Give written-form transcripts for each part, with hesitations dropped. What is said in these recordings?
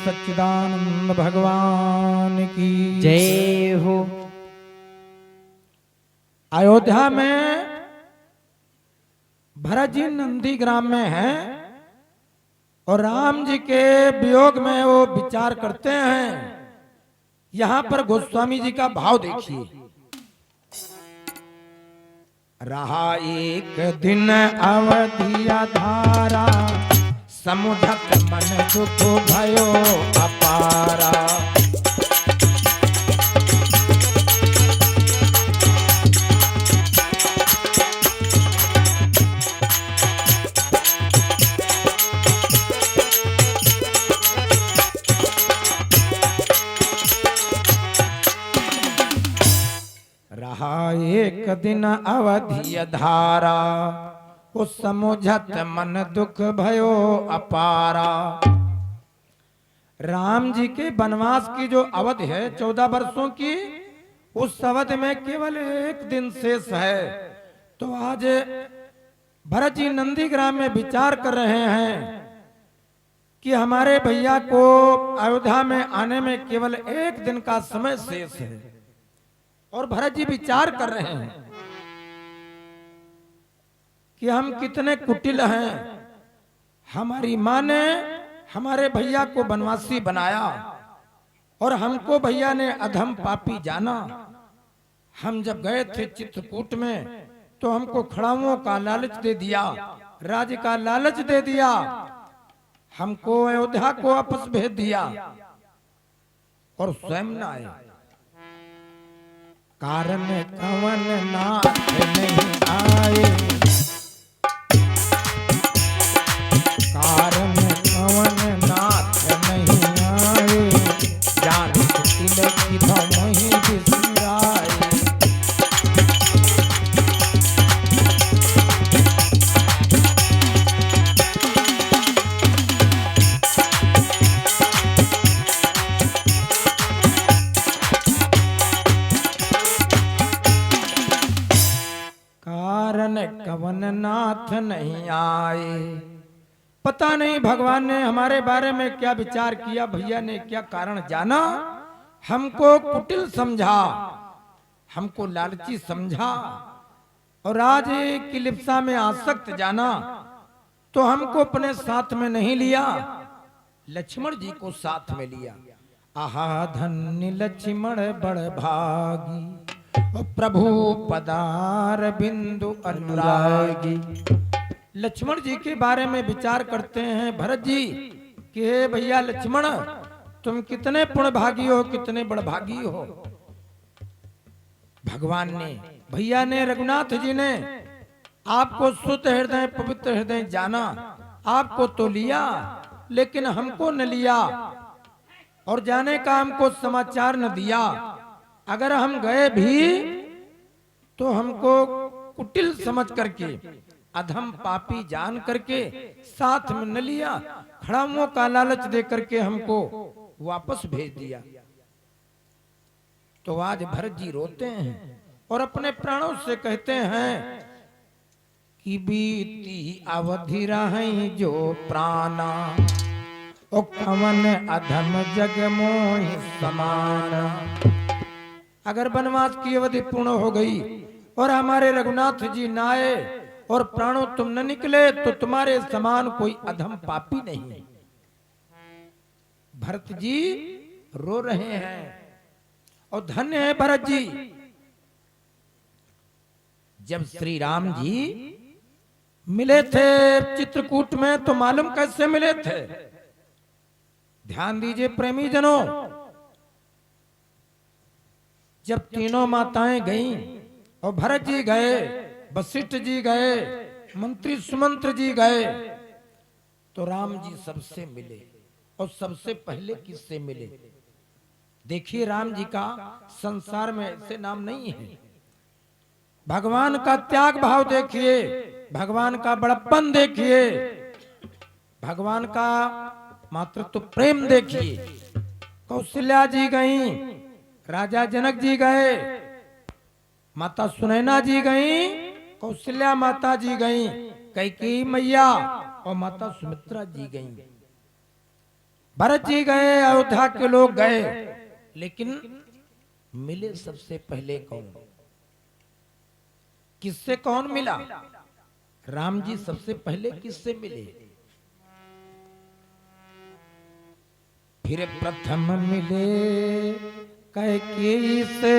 सच्चिदानंद भगवान की जय हो। अयोध्या में भरत जी नंदी ग्राम में हैं और राम जी के वियोग में वो विचार करते हैं। यहां पर गोस्वामी जी का भाव देखिए। रहा एक दिन अवधिया धारा, समुझत मन दुख भयो अपारा। रहा एक दिन अवधि धारा, उस समुझत मन दुख भयो अपारा। राम जी के वनवास की जो अवधि है 14 वर्षों की, उस अवधि में केवल एक दिन शेष है। तो आज भरत जी नंदीग्राम में विचार कर रहे हैं कि हमारे भैया को अयोध्या में आने में केवल एक दिन का समय शेष है। और भरत जी विचार कर रहे हैं कि हम कितने कुटिल हैं। हमारी माँ ने हमारे भैया को वनवासी बनाया और हमको भैया ने अधम पापी जाना। हम जब गए थे चित्रकूट में तो हमको खड़ाओं का लालच दे दिया, राज्य का लालच दे दिया, हमको अयोध्या को वापस भेज दिया और स्वयं न आए। कारण कवन नाथ नहीं आए, कारण कवन नाथ नहीं आए, जान कुटिल की धमहि बिसराए। कवन नाथ नहीं आए। पता नहीं भगवान ने हमारे बारे में क्या विचार किया, भैया ने क्या कारण जाना। हमको कुटिल समझा, हमको लालची समझा और आज की लिप्सा में आसक्त जाना। तो हमको अपने साथ में नहीं लिया, लक्ष्मण जी को साथ में लिया। आहा धन्य लक्ष्मण बड़ भागी, प्रभु पदार बिंदु अनुरागी। लक्ष्मण जी के बारे में विचार करते हैं भरत जी कि हे भैया लक्ष्मण, तुम कितने पुण्यभागी हो, कितने बड़भागी हो। भगवान ने, भैया ने, रघुनाथ जी ने आपको शुद्ध हृदय पवित्र हृदय जाना। आपको तो लिया लेकिन हमको न लिया और जाने का हमको समाचार न दिया। अगर हम गए भी तो हमको कुटिल समझ करके, अधम पापी जान करके साथ में न लिया, खड़ाओं का लालच दे करके हमको वापस भेज दिया। तो आज भरत जी रोते हैं और अपने प्राणों से कहते हैं कि बीती अवधि रही जो प्राणा, ओ कवन अधम जग मोहि समाना। अगर वनवास की अवधि पूर्ण हो गई और हमारे रघुनाथ जी न आए और प्राणों तुम न निकले तो तुम्हारे समान कोई अधम पापी नहीं। भरत जी रो रहे हैं और धन्य है भरत जी। जब श्री राम जी मिले थे चित्रकूट में तो मालूम कैसे मिले थे। ध्यान दीजिए प्रेमी जनों, जब तीनों माताएं गईं और भरत जी गए, वशिष्ठ जी गए, मंत्री सुमंत्र जी गए, तो राम जी सबसे मिले। और सबसे पहले किससे मिले? देखिए राम जी का संसार में ऐसे नाम नहीं है। भगवान का त्याग भाव देखिए, भगवान का बड़प्पन देखिए, भगवान का मातृत्व प्रेम देखिए। कौशल्या जी गई, राजा जनक जी गए, माता सुनैना जी गई, कौशल्या माता जी गई, कैकेयी मैया और माता सुमित्रा जी गई। भरत जी गए, अयोध्या के लोग गए, लेकिन मिले सबसे पहले कौन? किससे कौन मिला? राम जी सबसे पहले किससे मिले? फिर प्रथम मिले कैकेयी से,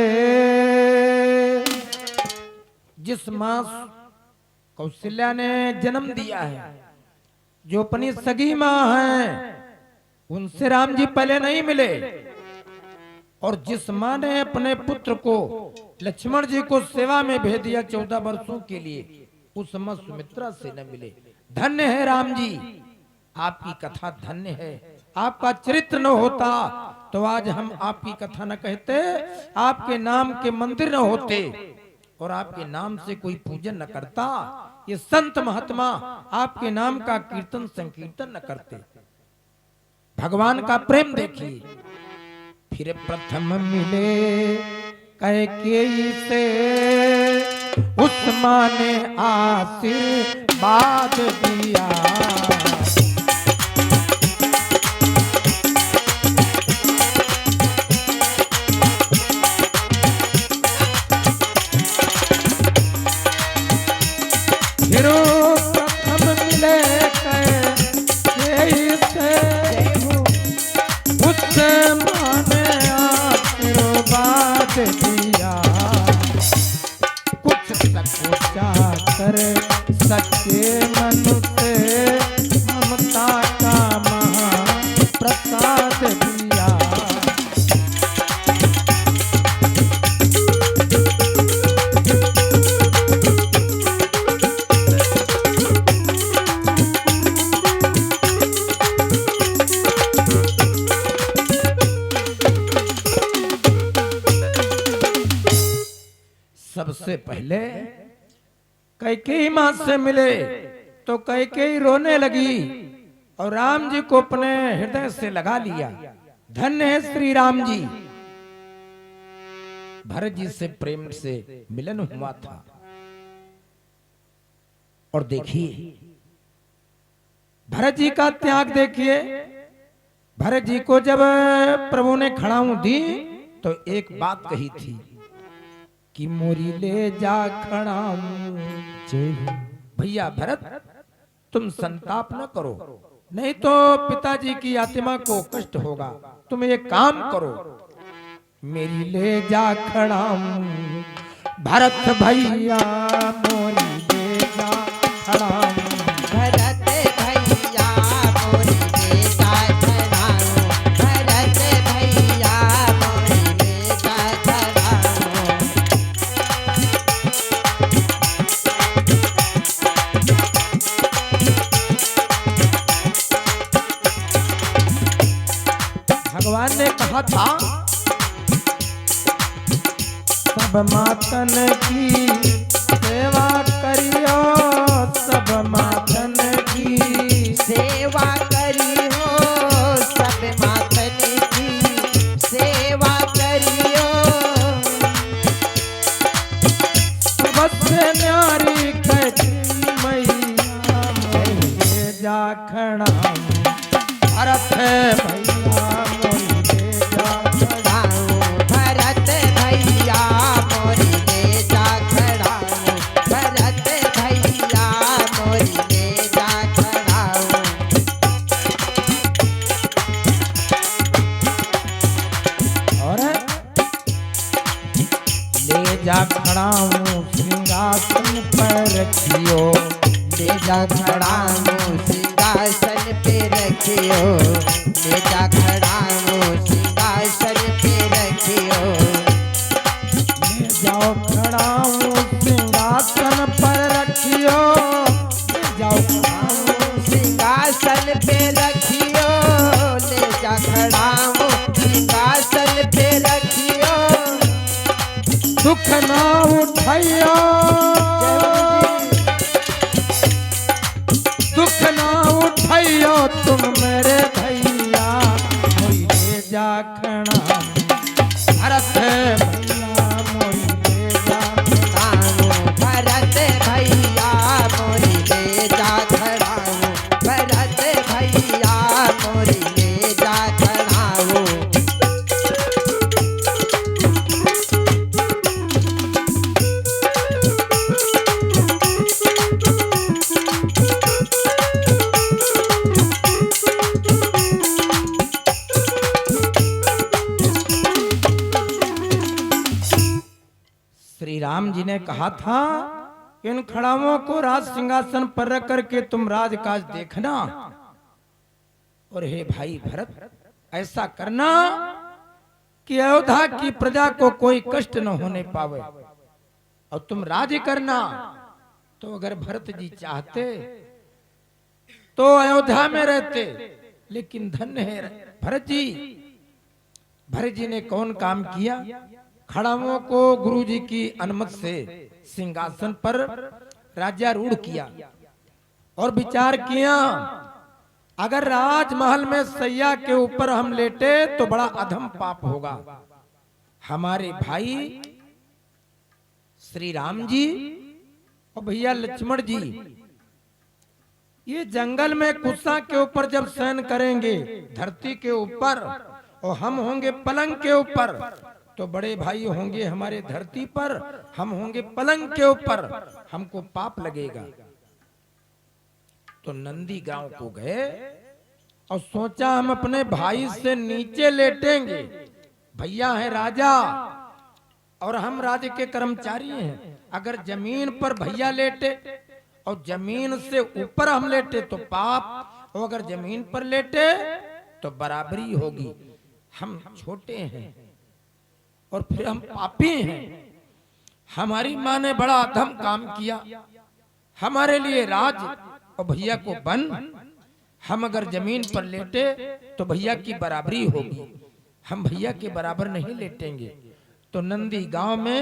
जिस मां कौशल्या ने जन्म दिया है, जो अपनी सगी मां है, उनसे राम जी पहले नहीं मिले। और जिस मां ने अपने पुत्र को लक्ष्मण जी को सेवा में भेज दिया 14 वर्षों के लिए, उस मां सुमित्रा से न मिले। धन्य है राम जी, आपकी कथा धन्य है। आपका चरित्र न होता तो आज हम आपकी कथा न कहते, आपके नाम के मंदिर न होते और आपके नाम से कोई पूजन न करता, ये संत महात्मा आपके नाम का कीर्तन संकीर्तन न करते। भगवान का प्रेम देखिए। फिर प्रथम मिले कैकेयी से, उस मां ने आशीर्वाद दिया। फिर प्रथम मिले कैकेयी से, उस मां ने आशीर्वाद दिया। कुछ सोचा कर सच्चे मन से, ममता का महाप्रसाद दिया। सबसे पहले कैकेयी मां से मिले तो कैकेयी रोने लगी और राम जी को अपने हृदय से लगा लिया। धन्य है श्री राम जी, भरत जी से प्रेम से मिलन हुआ था। और देखिए भरत जी का त्याग देखिए। भरत जी को जब प्रभु ने खड़ाऊं दी तो एक बात कही थी कि मोरी ले जा खड़ाऊं। भैया भरत, तुम संताप न करो, नहीं तो पिताजी की आत्मा को कष्ट होगा। तुम एक काम करो, मेरी ले जा खड़ाऊं। भरत भैया मोरी ले जा खड़ाऊं। भरत भैया मोरी ले जा खड़ाऊं। भरत भैया मोरी ले जा खड़ाऊं। भगवान ने कहा था सब मातन की सेवा करियो, सब मातन की सेवा करियो, सब मातन की सेवा करियो। सबसे न्यारी कैकेयी मैया मोरी ले जा खड़ाऊं। भरत भैया मोरी ले जा खड़ाऊं। भरत भैया मोरी ले जा खड़ाऊं। भरत भैया मोरी ले जा खड़ाऊं। और ले जा खड़ाऊं सिंहासन पर रखियो। ले जा खड़ाऊं सिंहासन पे रखियो। ले जा खड़ाऊं सिंहासन पे रखियो। ले जाओ खड़ाऊं सिंहासन पर रखियो। ले जाओ खड़ाऊं सिंहासन पे रखियो। ले जा खड़ाऊं सिंहासन पे रखियो। दुख ना उठाइयो, दुख ना उठाइयो तुम मेरे भैया मोरी ले जा खड़ाऊं। भरत भैया मोरी ले जा खड़ाऊं। भरत भैया मोरी ले जा खड़ाऊं। भरत भैया मोरी ले जा राम जी ने कहा था इन खड़ाओं को राज सिंहासन पर रख करके तुम राजकाज देखना, और हे भाई भरत ऐसा करना कि अयोध्या की प्रजा को कोई कष्ट न होने पावे, और तुम राज करना। तो अगर भरत जी चाहते तो अयोध्या में रहते, लेकिन धन्य है भरत जी। भरत जी ने कौन काम किया? खड़ाओं को गुरु जी की अनुमति से सिंहासन पर राज्यारूढ़ किया और विचार किया, अगर राजमहल में सैया के ऊपर हम लेटे तो बड़ा अधम पाप होगा। हमारे भाई श्री राम जी और भैया लक्ष्मण जी ये जंगल में कुत्सा के ऊपर जब शयन करेंगे धरती के ऊपर, और हम होंगे पलंग के ऊपर, तो बड़े भाई होंगे हमारे धरती पर, हम होंगे पलंग के ऊपर, हमको पाप लगेगा। तो नंदी गांव को गए और सोचा हम अपने भाई से नीचे लेटेंगे, भैया है राजा और हम राज्य के कर्मचारी हैं। अगर जमीन पर भैया लेटे और जमीन से ऊपर हम लेटे तो पाप, और अगर जमीन पर लेटे तो बराबरी होगी। हम छोटे हैं और फिर हम पापी हैं। हमारी माँ ने बड़ा अधम काम किया, हमारे लिए राज और भैया को बन। हम अगर जमीन पर लेटे तो भैया की बराबरी होगी, हम भैया के बराबर नहीं लेटेंगे। तो नंदी गांव में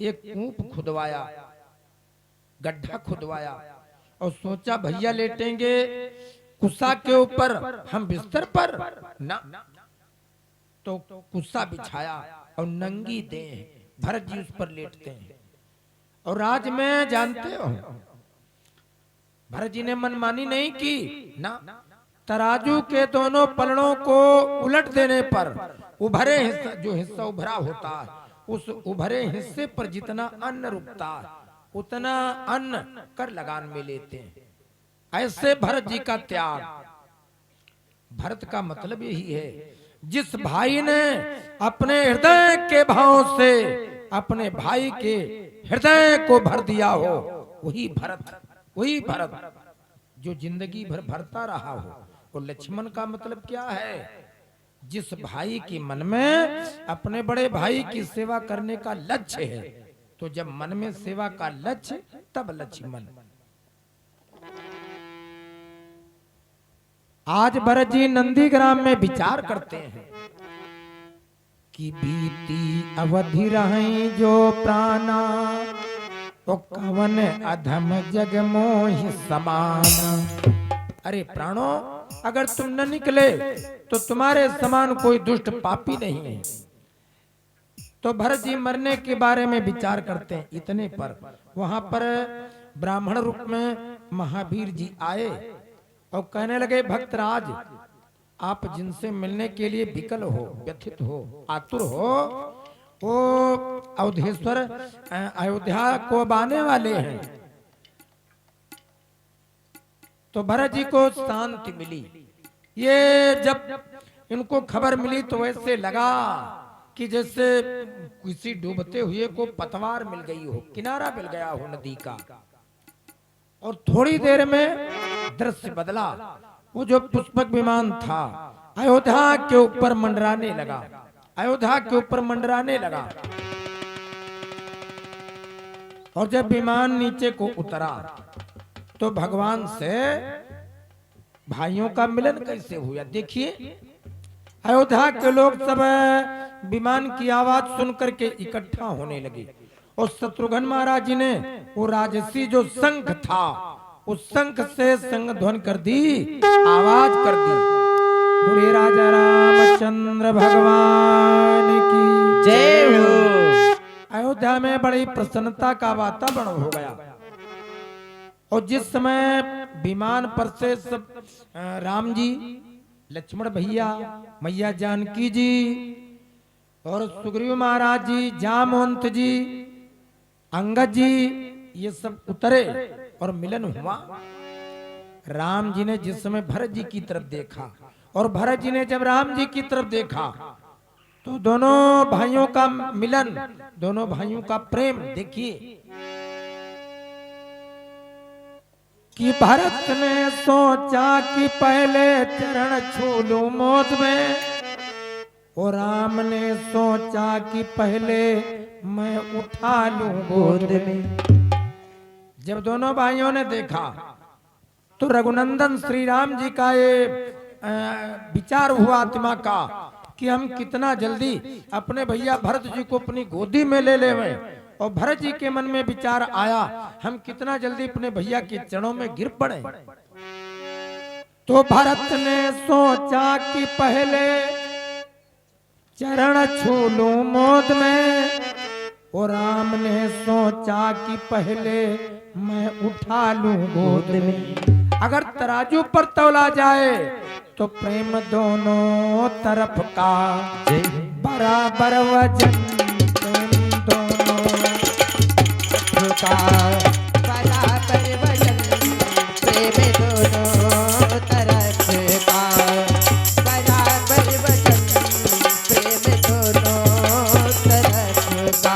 एक कूप खुदवाया, गड्ढा खुदवाया और सोचा भैया लेटेंगे कुस्सा के ऊपर, हम बिस्तर पर ना। तो कुस्सा बिछाया और नंगी देह भरत जी उस पर लेटते हैं। और राज में जानते हो भरत जी ने मनमानी नहीं की ना, तराजू के दोनों पलड़ों को उलट देने पर उभरे हिस्सा, जो हिस्सा उभरा होता है, उस उभरे हिस्से पर जितना अन्न रुकता है उतना अन्न कर लगान में लेते हैं। ऐसे भरत जी का त्याग। भरत का मतलब यही है, जिस भाई ने अपने हृदय के भाव से अपने भाई के हृदय को भर दिया हो, वही भरत, वही भरत जो जिंदगी भर भरता रहा हो। और लक्ष्मण का मतलब क्या है? जिस भाई के मन में अपने बड़े भाई की सेवा करने का लक्ष्य है, तो जब मन में सेवा का लक्ष्य तब लक्ष्मण। आज भरत जी नंदीग्राम में विचार करते हैं कि बीती अवधि रहे जो प्राणा, तो कवन अधम जग मोहि समान। अरे प्राणों, अगर तुम न निकले तो तुम्हारे समान कोई दुष्ट पापी नहीं है। तो भरत जी मरने के बारे में विचार करते हैं। इतने पर वहां पर ब्राह्मण रूप में महावीर जी आए और कहने लगे, भक्तराज आप जिनसे मिलने के लिए विकल हो, व्यथित हो, आतुर हो, वो अवधेश्वर अयोध्या को अब आने वाले हैं। तो भरत जी को शांति मिली। ये जब इनको खबर मिली तो वैसे लगा कि जैसे किसी डूबते हुए को पतवार मिल गई हो, किनारा मिल गया हो नदी का। और थोड़ी देर में दृश्य बदला। वो जो पुष्पक विमान था अयोध्या के ऊपर मंडराने लगा, अयोध्या के ऊपर मंडराने लगा। और जब विमान नीचे को उतरा तो भगवान से भाइयों का मिलन कैसे हुआ। देखिए, अयोध्या के लोग सब विमान की आवाज सुनकर के इकट्ठा होने लगे। और शत्रुघ्न महाराज जी ने वो राजसी जो शंख था, उस शंख से संग ध्वनि कर दी, आवाज कर दी, बोले राजा रामचंद्र भगवान की जय हो। अयोध्या में बड़ी प्रसन्नता का वातावरण हो गया। और जिस समय विमान पर से सब राम जी, लक्ष्मण भैया, मैया जानकी जी और सुग्रीव महाराज जी, जामवंत जी, अंगद जी, ये सब उतरे और मिलन हुआ। राम जी ने जिस समय भरत जी की तरफ देखा और भरत जी ने जब राम जी की तरफ देखा तो दोनों भाइयों का मिलन, दोनों भाइयों का प्रेम देखिए कि भरत ने सोचा कि पहले चरण छू लूं मौत में, और राम ने सोचा कि पहले मैं उठा लूं गोद में। जब दोनों भाइयों ने देखा तो रघुनंदन श्री राम जी का ये विचार हुआ आत्मा का कि हम कितना जल्दी अपने भैया भरत जी को अपनी गोदी में ले लेवें। और भरत जी के मन में विचार आया हम कितना जल्दी अपने भैया के चरणों में गिर पड़े। तो भरत ने सोचा कि पहले चरण छू लूं मौत में, और राम ने सोचा कि पहले मैं उठा लूं गोद में। अगर तराजू पर तौला जाए तो प्रेम दोनों तरफ का बराबर वजन, प्रेम दोनों तरफ का बराबर वजन, प्रेम दोनों तरफ का बराबर वजन, प्रेम दोनों तरफ का।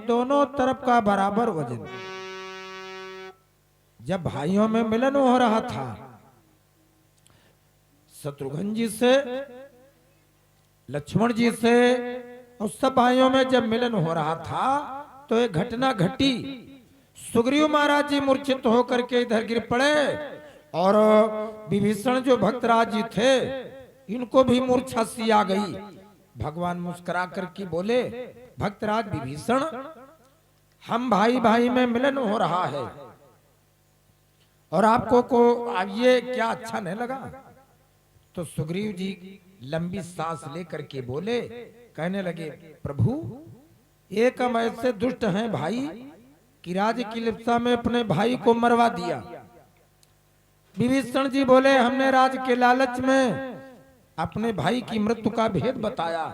दोनों तरफ का बराबर वजन। जब भाइयों में मिलन हो रहा था, शत्रुघ्न जी से, लक्ष्मण जी से और सब भाइयों में जब मिलन हो रहा था तो एक घटना घटी। सुग्रीव महाराज जी मूर्छित होकर के इधर गिर पड़े और विभीषण जो भक्तराज जी थे इनको भी मूर्छा सी आ गई। भगवान मुस्कुरा करके बोले, भक्तराज विभीषण, हम भाई भाई में मिलन हो रहा है और आपको को ये क्या अच्छा नहीं लगा? तो सुग्रीव जी लंबी सांस लेकर के बोले, कहने लगे, प्रभु एक हम ऐसे दुष्ट हैं भाई कि राज की लिप्सा में अपने भाई को मरवा दिया। विभीषण जी बोले, हमने राज के लालच में अपने भाई की मृत्यु का भेद बताया,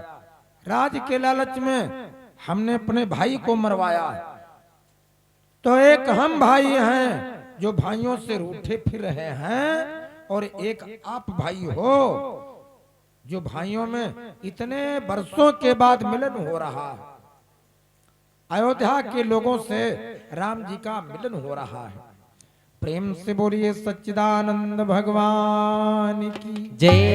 राज के लालच में हमने अपने भाई को मरवाया। तो एक हम भाई हैं जो भाइयों से रूठे फिर रहे हैं और एक आप भाई हो जो भाइयों में इतने वर्षों के बाद मिलन हो रहा है। अयोध्या के लोगों से राम जी का मिलन हो रहा है। प्रेम से बोलिए सच्चिदानंद भगवान की जय।